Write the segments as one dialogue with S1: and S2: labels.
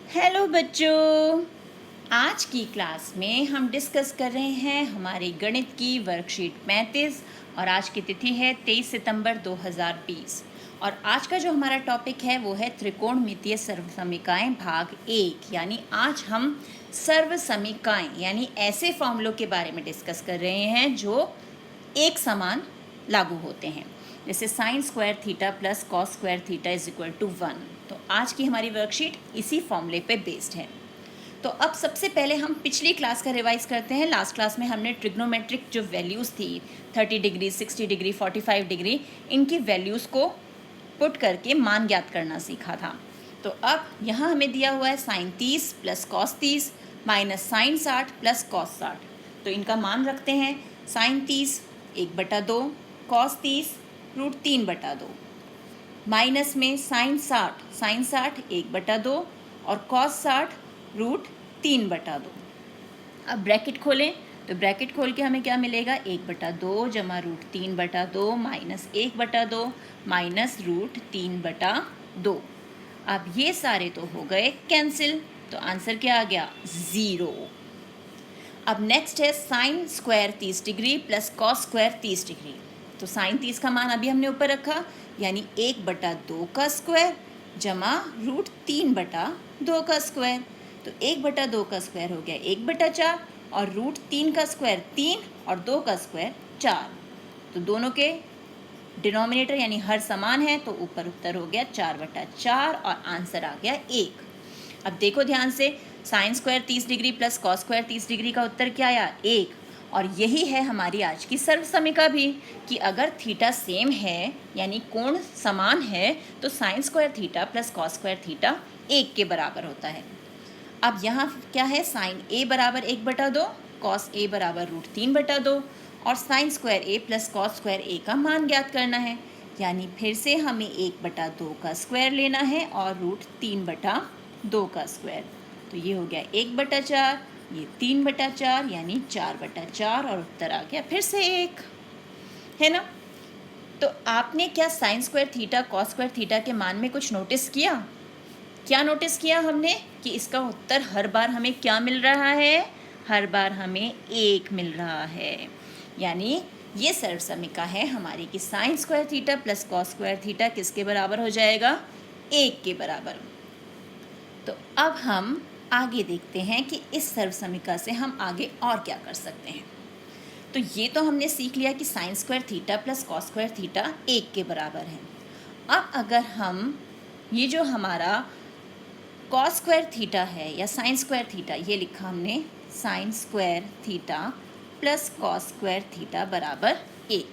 S1: Hello बच्चों, आज की क्लास में हम डिस्कस कर रहे हैं हमारी गणित की वर्कशीट 35 और आज की तिथि है 23 सितंबर 2020। और आज का जो हमारा टॉपिक है वो है त्रिकोणमितीय सर्वसमीकाएं भाग 1। यानी आज हम सर्वसमीकाएं यानी ऐसे फॉर्मूलों के बारे में डिस्कस कर रहे हैं जो एक समान लागू होते हैं, जैसे sine square theta plus cos square theta is equal to 1। तो आज की हमारी वर्कशीट इसी फॉर्मूले पे बेस्ड है। तो अब सबसे पहले हम पिछली क्लास का रिवाइज करते हैं। लास्ट क्लास में हमने ट्रिग्नोमेट्रिक जो वैल्यूज़ थी 30 डिग्री, 60 डिग्री, 45 डिग्री, इनकी वैल्यूज़ को पुट करके मान ज्ञात करना सीखा था। तो अब यहाँ हमें दिया हुआ है sine 30 plus cos 30 minus sine 60 plus cos 60। तो इनका मान रखते हैं। साइन 30 1/2, कॉस 30 √3/2, माइनस में साइन 60 1/2 और कॉस 60 √3/2। अब ब्रैकेट खोलें तो ब्रैकेट खोल के हमें क्या मिलेगा, 1/2 जमा √3/2 माइनस 1/2 माइनस √3/2। अब ये सारे तो हो गए कैंसिल, तो आंसर क्या आ गया, 0। अब नेक्स्ट है sine square 30 degree plus cos square 30 degree. तो साइन 30 का मान अभी हमने ऊपर रखा, यानी 1/2 का स्क्वायर जमा √3/2 का स्क्वायर। तो 1/2 का स्क्वायर हो गया 1/4 और √3 का स्क्वायर 3 और 2 का स्क्वायर 4। तो दोनों के डिनोमिनेटर यानी हर समान है, तो ऊपर उत्तर हो गया 4/4 और आंसर आ गया 1। अब देखो ध्यान से, sine square 30 degree plus cos square 30 degree का उत्तर क्या आया, 1। और यही है हमारी आज की सर्वसमीका भी, कि अगर थीटा सेम है यानी कोण समान है तो sign square theta plus cos square theta 1 के बराबर होता है। अब यहाँ क्या है, साइन a बराबर 1/2, कॉस a बराबर √3/2 और sine square a plus cos square a का मान ज्ञात करना है। यानी फिर से हमें 1/2 का स्क्वायर लेना है और √3/2 का स्क्वायर। तो ये हो गया 1/4, ये 3/4 यानी 4/4 और उत्तर आ गया फिर से 1, है ना। तो आपने क्या sign square theta cos square theta के मान में कुछ नोटिस किया? क्या नोटिस किया हमने कि इसका उत्तर हर बार हमें क्या मिल रहा है, हर बार हमें 1 मिल रहा है। यानी ये सर्वसमीका है हमारी कि sign square theta plus cos square theta किसके बराबर हो जाएगा, 1 के बराबर। तो अब हम आगे देखते हैं कि इस सर्वसमीका से हम आगे और क्या कर सकते हैं। तो ये तो हमने सीख लिया कि sign square theta plus cos square theta 1 के बराबर है। अब अगर हम ये जो हमारा कॉस स्क्वायर थीटा है या साइन स्क्वायर थीटा, ये लिखा हमने sign square theta plus cos square theta बराबर 1।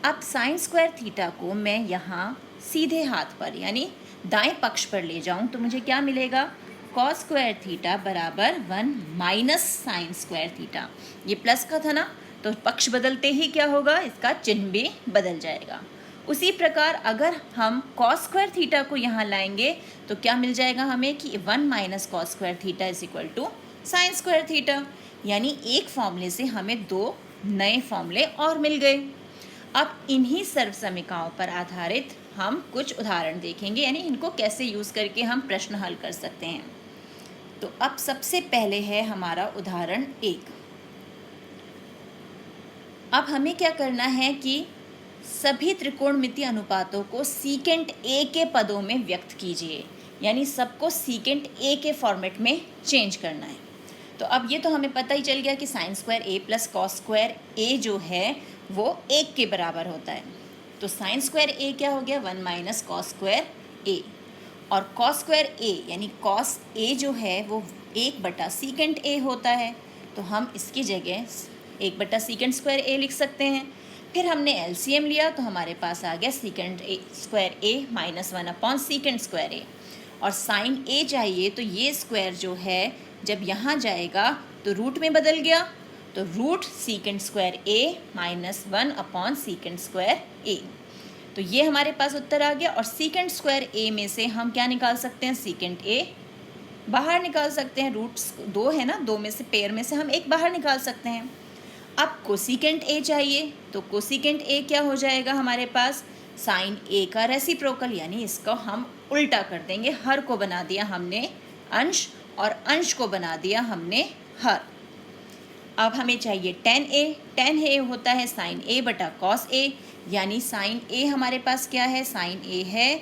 S1: अब साइन स्क्वायर थीटा को मैं यहाँ सीधे हाथ पर यानी दाएं पक्ष पर ले जाऊं तो मुझे क्या मिलेगा, कॉस स्क्वायर थीटा बराबर 1 माइनस साइन स्क्वायर थीटा। ये प्लस का था ना, तो पक्ष बदलते ही क्या होगा, इसका चिन्ह भी बदल जाएगा। उसी प्रकार अगर हम कॉस स्क्वायर थीटा को यहाँ लाएंगे तो क्या मिल जाएगा हमें कि 1 minus cos square theta is equal to sine square theta. यानी एक फॉर्मूले से हमें 2 नए फॉर्मूले और मिल गए। अब इन्हीं सर्वसमीकाओं पर आधारित हम कुछ उदाहरण देखेंगे, यानी इनको कैसे यूज़ करके हम प्रश्न हल कर सकते हैं। तो अब सबसे पहले है हमारा उदाहरण 1। अब हमें क्या करना है कि सभी त्रिकोणमितीय अनुपातों को सीकेंट a के पदों में व्यक्त कीजिए, यानी सबको सीकेंट a के फॉर्मेट में चेंज करना है। तो अब ये तो हमें पता ही चल गया कि sine square a plus cos square a जो है वो 1 के बराबर होता है। तो साइन स्क्वायर a क्या हो गया, 1 माइनस कॉस स्क्वायर a, और कॉस स्क्वायर a यानी कॉस a जो है वो 1/सीकेंट a होता है। तो हम इसकी जगह 1/सीकेंट स्क्वायर a लिख सकते हैं। फिर हमने एलसीएम लिया तो हमारे पास आ गया सीकेंट स्क्वायर a माइनस 1/सीकेंट स्क्वायर a। और साइन a चाहिए तो ये स्क्वायर जो है जब यहाँ जाएगा तो रूट में बदल गया, तो root secant square a minus 1/सीकेंट स्क्वायर a। तो ये हमारे पास उत्तर आ गया। और सीकेंट स्क्वायर a में से हम क्या निकाल सकते हैं, सीकेंट a बाहर निकाल सकते हैं। रूट्स 2 है ना, 2 में से पेयर में से हम एक बाहर निकाल सकते हैं। अब कोसिकेंट a चाहिए तो कोसिकेंट a क्या हो जाएगा हमारे पास, साइन a का रेसिप्रोकल, यानी इसको हम उल्टा कर देंगे। हर को बना दिया हमने अंश और अंश को बना दिया हमने हर। अब हमें चाहिए tan a होता है sin a बटा cos a, यानी sin a हमारे पास क्या है, sin a है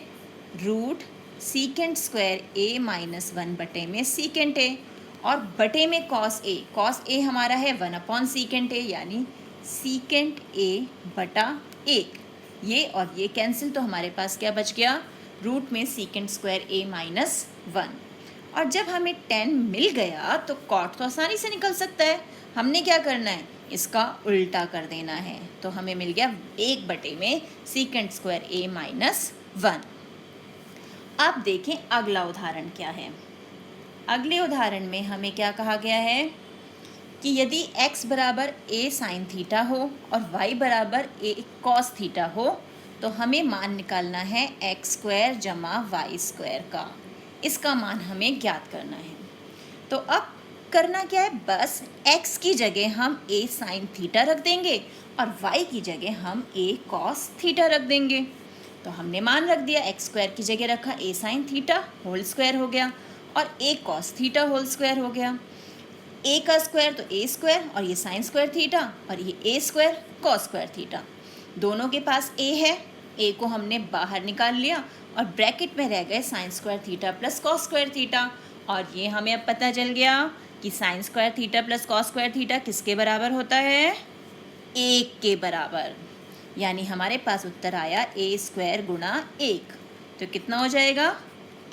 S1: root secant square a minus 1 बटे में सीकेंट a, और बटे में cos a हमारा है 1 सीकेंट a, यानी सीकेंट a बटा 1। ये और ये कैंसिल, तो हमारे पास क्या बच गया, रूट में सीकेंट स्क्वायर a माइनस 1। और जब हमें tan मिल गया तो cot तो आसानी से निकल सकता है, हमने क्या करना है, इसका उल्टा कर देना है। तो हमें मिल गया 1 बटे में सीकेंट स्क्वायर a माइनस 1। अब देखें अगला उदाहरण क्या है। अगले उदाहरण में हमें क्या कहा गया है कि यदि x बराबर a साइन थीटा हो और y बराबर a कॉस थीटा हो तो हमें मान निकालना है x स्क्वायर जमा वाई स्क्वायर का। इसका मान हमें ज्ञात करना है। तो अब करना क्या है, बस x की जगह हम a साइन थीटा रख देंगे और y की जगह हम a कॉस थीटा रख देंगे। तो हमने मान रख दिया, x स्क्वायर की जगह रखा a sine theta whole square हो गया और a cos theta whole square हो गया। a का स्क्वायर तो a स्क्वायर और ये साइन स्क्वायर थीटा और ये a square cos square theta. दोनों के पास a है, a को हमने बाहर निकाल लिया और ब्रैकेट में रह गए sign square theta plus cos square theta. और ये हमें अब पता चल गया कि sign square theta plus cos square theta किसके बराबर होता है, 1 के बराबर। यानी हमारे पास उत्तर आया a स्क्वायर गुणा 1। तो कितना हो जाएगा,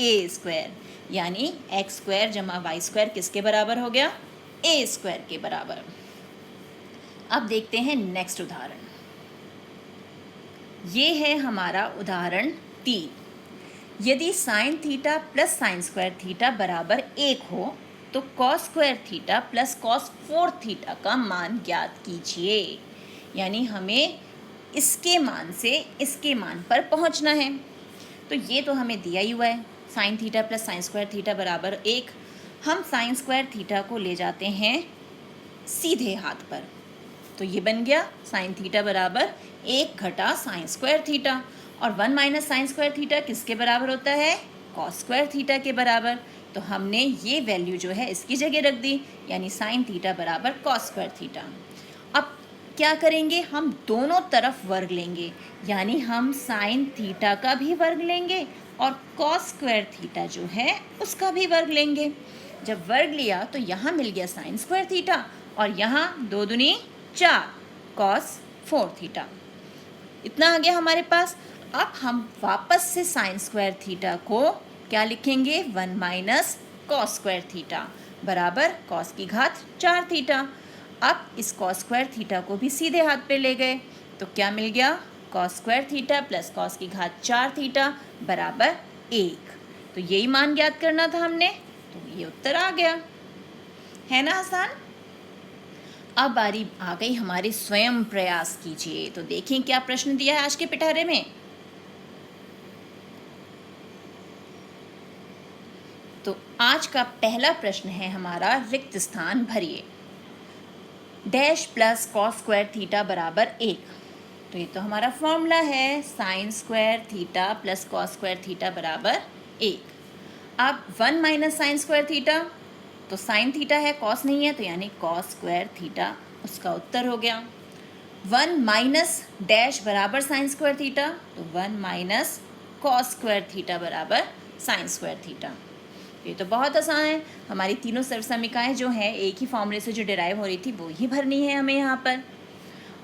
S1: a स्क्वायर, यानी x स्क्वायर जमा वाई स्क्वायर किसके बराबर हो गया, a स्क्वायर के बराबर। अब देखते हैं नेक्स्ट उदाहरण। ये है हमारा उदाहरण 3। यदि sine theta plus sign square theta बराबर 1 हो तो cos square theta plus cos 4 theta का मान ज्ञात कीजिए। यानी हमें इसके मान से इसके मान पर पहुंचना है। तो ये तो हमें दिया ही हुआ है, sine theta plus sign square theta बराबर 1। हम साइन स्क्वायर थीटा को ले जाते हैं सीधे हाथ पर, तो ये बन गया साइन थीटा बराबर 1 घटा साइन स्क्वायर थीटा, और 1 माइनस साइन स्क्वायर थीटा किसके बराबर होता है, कॉस स्क्वायर थीटा के बराबर। तो हमने ये वैल्यू जो है इसकी जगह रख दी, यानी साइन थीटा बराबर कॉस स्क्वायर थीटा। अब क्या करेंगे, हम दोनों तरफ वर्ग लेंगे, यानी हम साइन थीटा का भी वर्ग लेंगे और कॉस स्क्वायर थीटा जो है उसका भी वर्ग लेंगे। जब वर्ग लिया तो यहाँ मिल गया साइन स्क्वायर थीटा और यहाँ 2 दूनी 4 कॉस 4 थीटा। इतना आ गया हमारे पास। अब हम वापस से साइन स्क्वायर थीटा को क्या लिखेंगे, 1 माइनस कॉस स्क्वायर थीटा बराबर कॉस की घात 4 थीटा। अब इस कॉस स्क्वायर थीटा को भी सीधे हाथ पे ले गए तो क्या मिल गया, cos square theta plus cos की घात 4 थीटा बराबर 1। तो यही मान ज्ञात करना था हमने, तो ये उत्तर आ गया, है ना आसान। अब बारी आ गई हमारे स्वयं प्रयास कीजिए। तो देखें क्या प्रश्न दिया है आज के पिटारे में। तो आज का पहला प्रश्न है हमारा, रिक्त स्थान भरिए। Dash plus cos square theta बराबर 1। तो ये तो हमारा फॉर्मूला है, sign square theta plus cos square theta बराबर 1। अब 1 माइनस साइन स्क्वायर थीटा, तो साइन थीटा है कॉस नहीं है, तो यानी कॉस स्क्वायर थीटा उसका उत्तर हो गया। 1 माइनस डैश बराबर साइन स्क्वायर थीटा, तो 1 माइनस कॉस स्क्वायर थीटा बराबर साइन स्क्वायर थीटा। ये तो बहुत आसान है, हमारी तीनों सर्वसमीकाएं जो हैं एक ही फॉर्मूले से जो डिराइव हो रही थी वो ही भरनी है हमें यहाँ पर।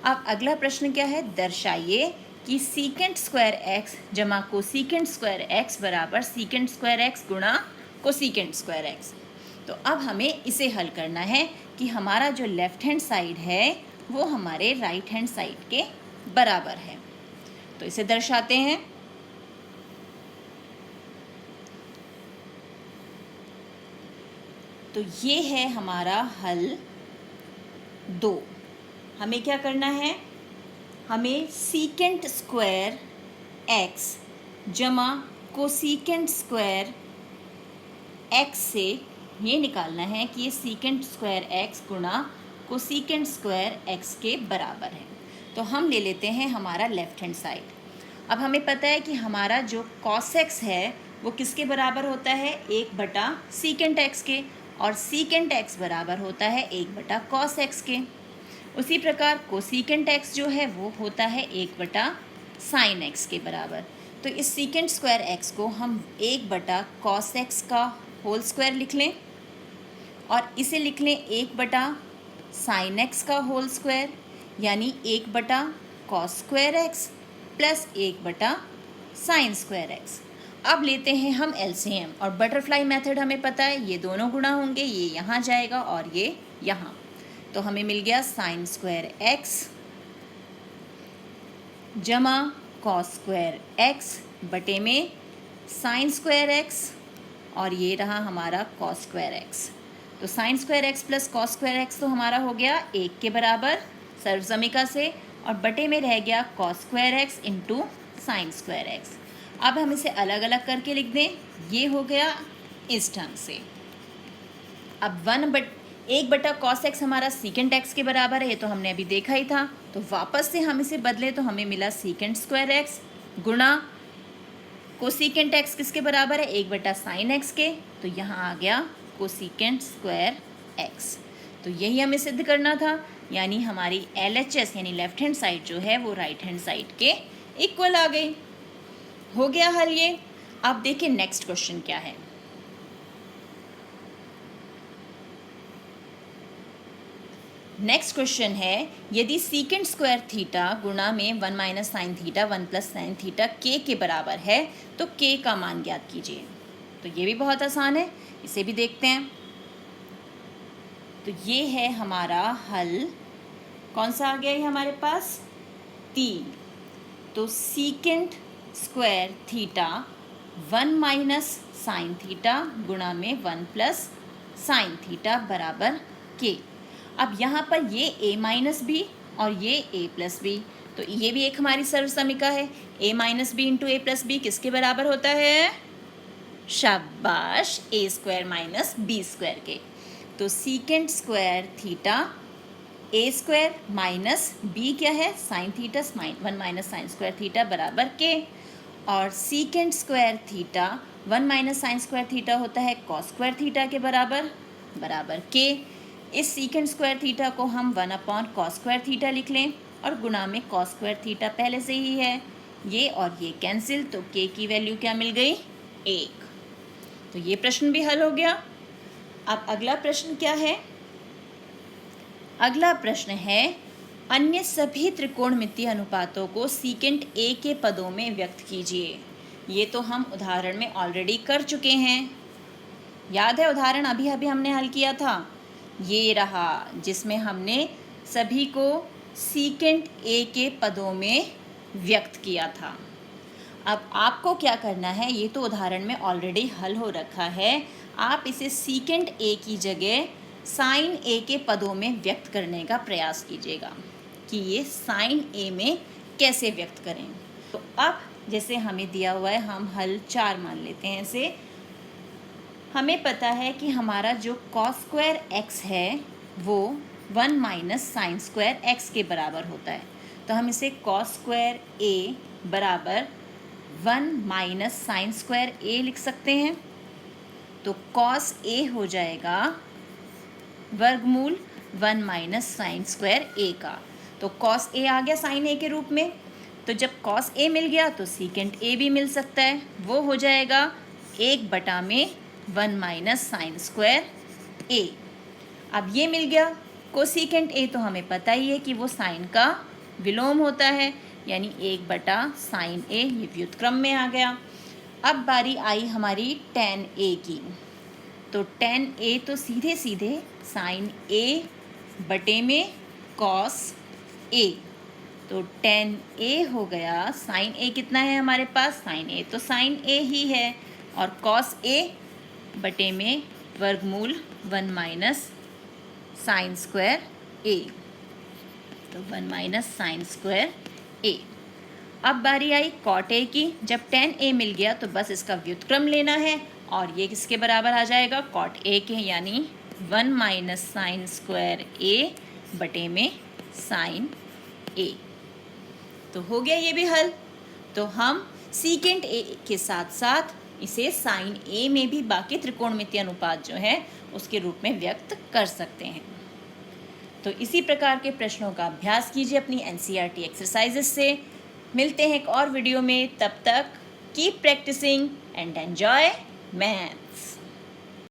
S1: अब अगला प्रश्न क्या है, दर्शाइए कि सीकेंट स्क्वायर एक्स जमा कोसीकेंट स्क्वायर एक्स बराबर सीकेंट स्क्वायर एक्स गुणा कोसीकेंट स्क्वायर एक्स। तो अब हमें इसे हल करना है कि हमारा जो लेफ्ट हैंड साइड है वो हमारे राइट हैंड साइड के बराबर है। तो इसे दर्शाते हैं। तो ये है हमारा हल 2। हमें क्या करना है, हमें सीकेंट स्क्वायर एक्स जमा कोसीकेंट स्क्वायर एक्स से ये निकालना है कि ये सीकेंट स्क्वायर एक्स गुणा कोसीकेंट स्क्वायर एक्स के बराबर है। तो हम ले लेते हैं हमारा लेफ्ट हैंड साइड। अब हमें पता है कि हमारा जो कॉस एक्स है वो किसके बराबर होता है, 1/सीकेंट x के, और सीकेंट x बराबर होता है 1/कॉस x के। उसी प्रकार कोसीकेंट x जो है वो होता है 1/साइन x के बराबर। तो इस सीकेंट स्क्वायर x को हम 1/कॉस x का होल स्क्वायर लिख लें, और इसे लिख लें 1/साइन x का होल स्क्वायर, यानी 1/कॉस स्क्वायर x प्लस 1/साइन स्क्वायर x। अब लेते हैं हम एलसीएम, और बटरफ्लाई मेथड हमें पता है ये दोनों गुणा होंगे, ये यहाँ जाएगा और ये यहाँ। तो हमें मिल गया साइन स्क्वायर x जमा कॉस स्क्वायर x बटे में साइन स्क्वायर x, और ये रहा हमारा कॉस स्क्वायर x। तो sine square x plus cos square x तो हमारा हो गया 1 के बराबर सर्वसमीका से, और बटे में रह गया cos square x into sine square x। अब हम इसे अलग अलग करके लिख दें, ये हो गया इस ढंग से। अब 1/कॉस x हमारा सीकेंट x के बराबर है, ये तो हमने अभी देखा ही था। तो वापस से हम इसे बदले तो हमें मिला सीकेंट स्क्वायर x गुणा कोसीकेंट x किसके बराबर है, 1/साइन x के। तो यहाँ आ गया कोसीकेंट स्क्वायर x। तो यही हमें सिद्ध करना था, यानी हमारी LHS यानी लेफ्ट हैंड साइड जो है वो राइट हैंड साइड के इक्वल आ गई। हो गया हल ये। अब देखिए नेक्स्ट क्वेश्चन क्या है। नेक्स्ट क्वेश्चन है, यदि सीकेंट स्क्वायर थीटा गुणा में 1 minus sign theta 1 plus sine theta के बराबर है तो के का मान ज्ञात कीजिए। तो ये भी बहुत आसान है, इसे भी देखते हैं। तो ये है हमारा हल, कौन सा आ गया ये हमारे पास, 3। तो secant square theta 1 minus sine theta गुणा में 1 प्लस साइन थीटा बराबर के। अब यहाँ पर ये a माइनस बी और ये a प्लस बी, तो ये भी एक हमारी सर्वसमीका है। a minus B into A plus B किसके बराबर होता है, शाबाश, a square minus B square के। तो secant square theta a square minus b क्या है, sine theta 1 minus sine square theta बराबर के, और secant square theta 1 minus sine square theta होता है कॉस स्क्वायर थीटा के बराबर के। इस सीकेंट स्क्वायर थीटा को हम 1/कॉस स्क्वायर थीटा लिख लें, और गुणा में कॉस स्क्वायर थीटा पहले से ही है, ये और ये कैंसिल, तो के की वैल्यू क्या मिल गई, 1। तो ये प्रश्न भी हल हो गया। अब अगला प्रश्न क्या है, अगला प्रश्न है, अन्य सभी त्रिकोणमितीय अनुपातों को सीकेंट a के पदों में व्यक्त कीजिए। ये तो हम उदाहरण में ऑलरेडी कर चुके हैं, याद है उदाहरण अभी अभी हमने हल किया था, ये रहा जिसमें हमने सभी को सीकेंट a के पदों में व्यक्त किया था। अब आपको क्या करना है, ये तो उदाहरण में ऑलरेडी हल हो रखा है, आप इसे सीकेंट a की जगह साइन a के पदों में व्यक्त करने का प्रयास कीजिएगा कि ये साइन a में कैसे व्यक्त करें। तो अब जैसे हमें दिया हुआ है, हम हल 4 मान लेते हैं इसे। हमें पता है कि हमारा जो कॉस स्क्वायर x है वो 1 माइनस साइन स्क्वायर x के बराबर होता है। तो हम इसे कॉस स्क्वायर a बराबर 1 माइनस साइन स्क्वायर a लिख सकते हैं। तो कॉस a हो जाएगा वर्गमूल 1 माइनस साइन स्क्वायर a का। तो कॉस a आ गया साइन a के रूप में, तो जब कॉस a मिल गया तो सीकेंट a भी मिल सकता है, वो हो जाएगा 1/1 माइनस साइन स्क्वायर a। अब ये मिल गया कोसीकेंट a, तो हमें पता ही है कि वो साइन का विलोम होता है, यानी 1/साइन a, ये व्युत्क्रम में आ गया। अब बारी आई हमारी tan a की। तो tan a तो सीधे सीधे साइन a बटे में कॉस a, तो tan a हो गया, साइन a कितना है हमारे पास, साइन a तो साइन a ही है, और कॉस a बटे में वर्गमूल 1 माइनस साइन स्क्वायर a, तो 1 माइनस साइन स्क्वायर a। अब बारी आई कॉट a की। जब tan a मिल गया तो बस इसका व्युत्क्रम लेना है, और ये किसके बराबर आ जाएगा, कॉट a के, यानी 1 माइनस साइन स्क्वायर a बटे में साइन a। तो हो गया ये भी हल। तो हम सीकेंट a के साथ साथ इसे साइन ए में भी बाकी त्रिकोणमितीय अनुपात जो है उसके रूप में व्यक्त कर सकते हैं। तो इसी प्रकार के प्रश्नों का अभ्यास कीजिए अपनी एनसीईआरटी एक्सरसाइजेस से। मिलते हैं एक और वीडियो में, तब तक keep practising and enjoy maths.